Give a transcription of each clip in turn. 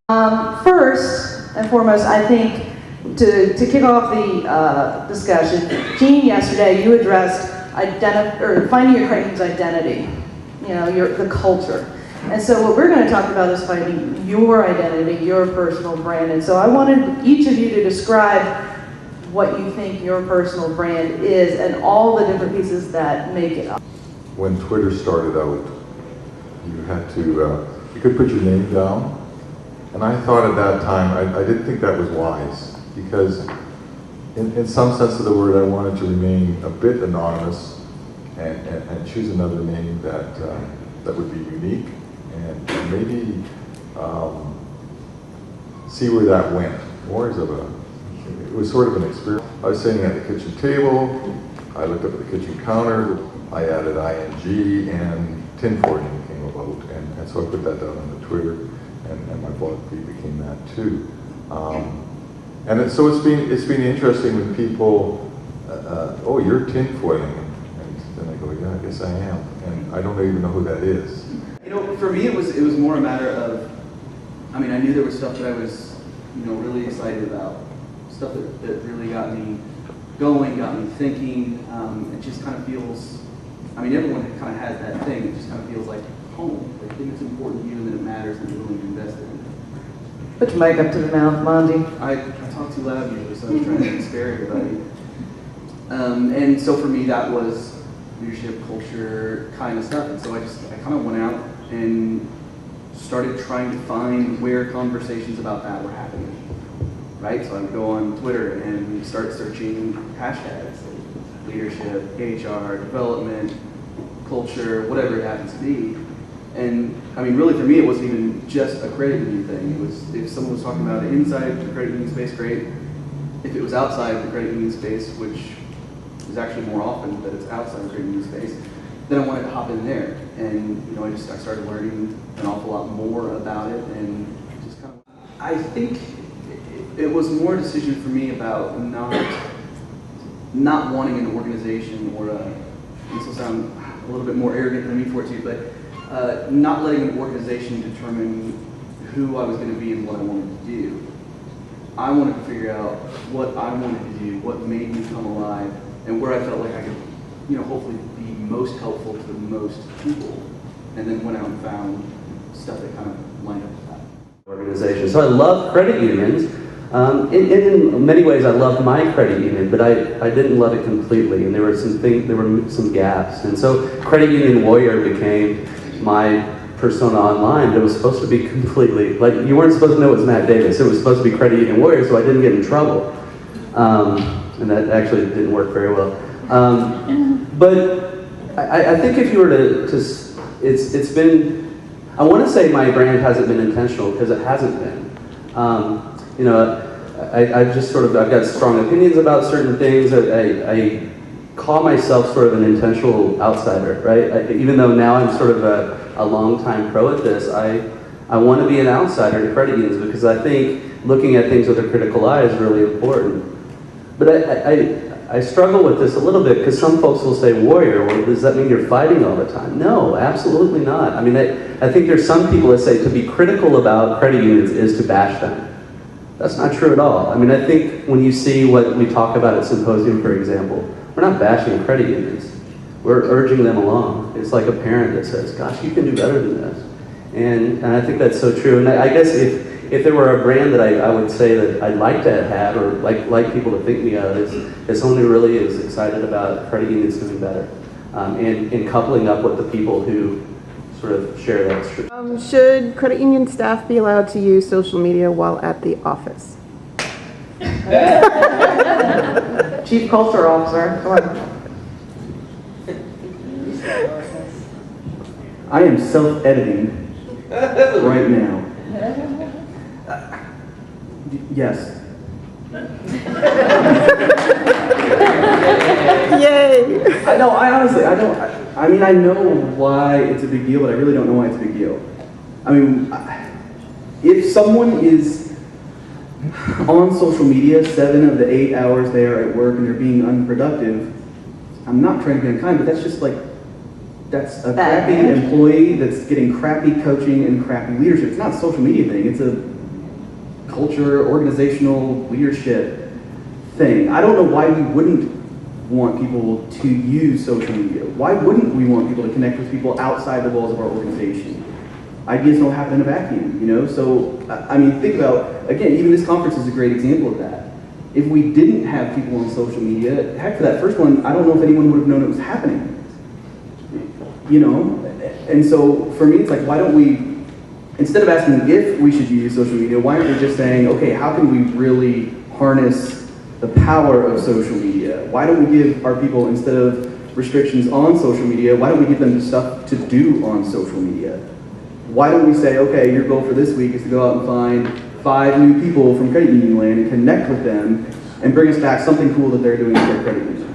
First and foremost, I think to kick off the discussion, Gene, yesterday you addressed finding your credit union's identity, the culture. And so what we're going to talk about is finding your identity, your personal brand. And so I wanted each of you to describe what you think your personal brand is and all the different pieces that make it up. When Twitter started out, you had to, you could put your name down. And I thought at that time, I didn't think that was wise, because in some sense of the word, I wanted to remain a bit anonymous and choose another name that would be unique and maybe see where that went. It was sort of an experience. I was sitting at the kitchen table, I looked up at the kitchen counter, I added ing, and tinfoiling came about, and so I put that down on the Twitter, and my blog feed became that too. So it's been interesting when people, oh, you're tinfoiling, and then I go, yeah, I guess I am, and I don't even know who that is. For me, it was more a matter of, I knew there was stuff that I was, really excited about, stuff that really got me going, got me thinking. It just kind of feels, everyone kind of has that thing. It just kind of feels like home. Like, I think it's important to you, and that it matters, and you're willing to invest in it. Put your mic up to the mouth, Monty. I talk too loud usually, so I'm trying to spare everybody. And so for me, that was leadership, culture kind of stuff. And so I kind of went out and started trying to find where conversations about that were happening. Right? So I would go on Twitter and start searching hashtags, like leadership, HR, development, culture, whatever it happens to be. And really for me, it wasn't even just a credit union thing. It was, if someone was talking about it inside the credit union space, great. If it was outside the credit union space, which is actually more often that it's outside the credit union space, then I wanted to hop in there. And I started learning an awful lot more about it, and just kind of, I think it was more a decision for me about not wanting an organization, or this will sound a little bit more arrogant than I mean for it to, but not letting an organization determine who I was going to be and what I wanted to do. I wanted to figure out what I wanted to do, what made me come alive, and where I felt like I could, hopefully be most helpful to the most people, and then went out and found stuff that kind of lined up with that. Organization. So I love credit unions. In many ways, I loved my credit union, but I didn't love it completely, and there were some gaps. And so, Credit Union Warrior became my persona online, but it was supposed to be completely, like, you weren't supposed to know it was Matt Davis. It was supposed to be Credit Union Warrior, so I didn't get in trouble. And that actually didn't work very well. But I think if you were to it's been, I want to say my brand hasn't been intentional, because it hasn't been. I've got strong opinions about certain things. I call myself sort of an intentional outsider, right? Even though now I'm sort of a long-time pro at this, I want to be an outsider to credit unions, because I think looking at things with a critical eye is really important. But I struggle with this a little bit, because some folks will say, warrior, well, does that mean you're fighting all the time? No, absolutely not. I think there's some people that say to be critical about credit unions is to bash them. That's not true at all. I think when you see what we talk about at Symposium, for example, we're not bashing credit unions. We're urging them along. It's like a parent that says, gosh, you can do better than this. And I think that's so true. And I guess if there were a brand that I would say that I'd like to have, or like people to think me of, is someone who really is excited about credit unions doing better, and coupling up with the people who sort of share that truth. Should credit union staff be allowed to use social media while at the office? Chief Culture Officer, come on. I am self-editing right now. Yes. Yay! I honestly, I know why it's a big deal, but I really don't know why it's a big deal. If someone is on social media 7 of the 8 hours they are at work and they're being unproductive, I'm not trying to be unkind, but that's just like, that's a crappy employee that's getting crappy coaching and crappy leadership. It's not a social media thing, it's a culture, organizational leadership thing. I don't know why we wouldn't want people to use social media. Why wouldn't we want people to connect with people outside the walls of our organization? Ideas don't happen in a vacuum, you know? So, I mean, think about, again, even this conference is a great example of that. If we didn't have people on social media, heck, for that first one, I don't know if anyone would have known it was happening. You know? And so, for me, it's like, why don't we, instead of asking if we should use social media, why aren't we just saying, okay, how can we really harness the power of social media? Why don't we give our people, instead of restrictions on social media, why don't we give them stuff to do on social media? Why don't we say, okay, your goal for this week is to go out and find 5 new people from credit union land and connect with them and bring us back something cool that they're doing with their credit union.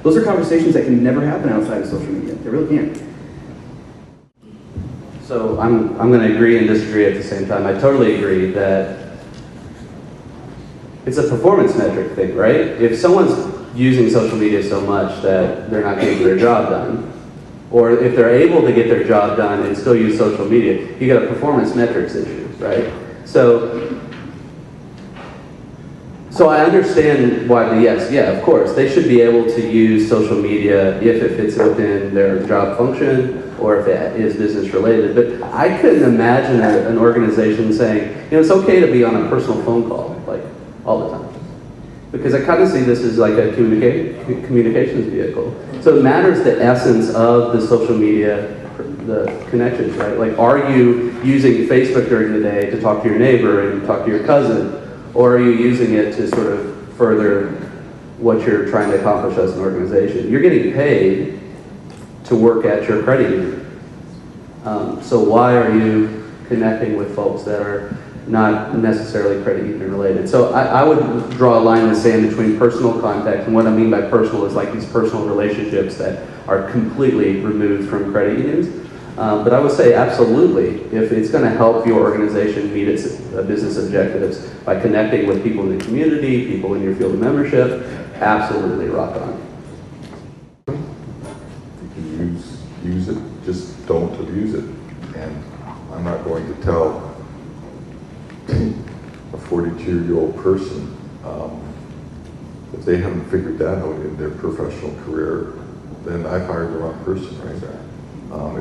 Those are conversations that can never happen outside of social media. They really can't. So I'm going to agree and disagree at the same time. I totally agree that it's a performance metric thing, right? If someone's using social media so much that they're not getting their job done, or if they're able to get their job done and still use social media, you got a performance metrics issue, right? So I understand why of course, they should be able to use social media if it fits within their job function or if it is business related. But I couldn't imagine an organization saying, you know, it's okay to be on a personal phone call, like, all the time. Because I kind of see this as like a communications vehicle. So it matters the essence of the social media, the connections, right? Like, are you using Facebook during the day to talk to your neighbor and talk to your cousin? Or are you using it to sort of further what you're trying to accomplish as an organization? You're getting paid to work at your credit union. So why are you connecting with folks that are not necessarily credit union related? So I would draw a line in the sand between personal contact, and what I mean by personal is like these personal relationships that are completely removed from credit unions. But I would say absolutely, if it's going to help your organization meet its business objectives by connecting with people in the community, people in your field of membership, absolutely rock on. You can use it, just don't abuse it. And I'm not going to tell a 42-year-old person if they haven't figured that out in their professional career, then I've hired the wrong person right there.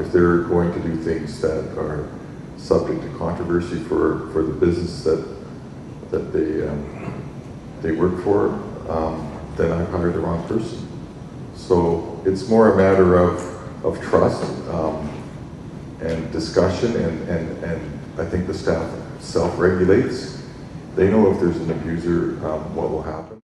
If they're going to do things that are subject to controversy for the business that they work for, then I've hired the wrong person. So it's more a matter of trust and discussion, and I think the staff self-regulates. They know if there's an abuser, what will happen.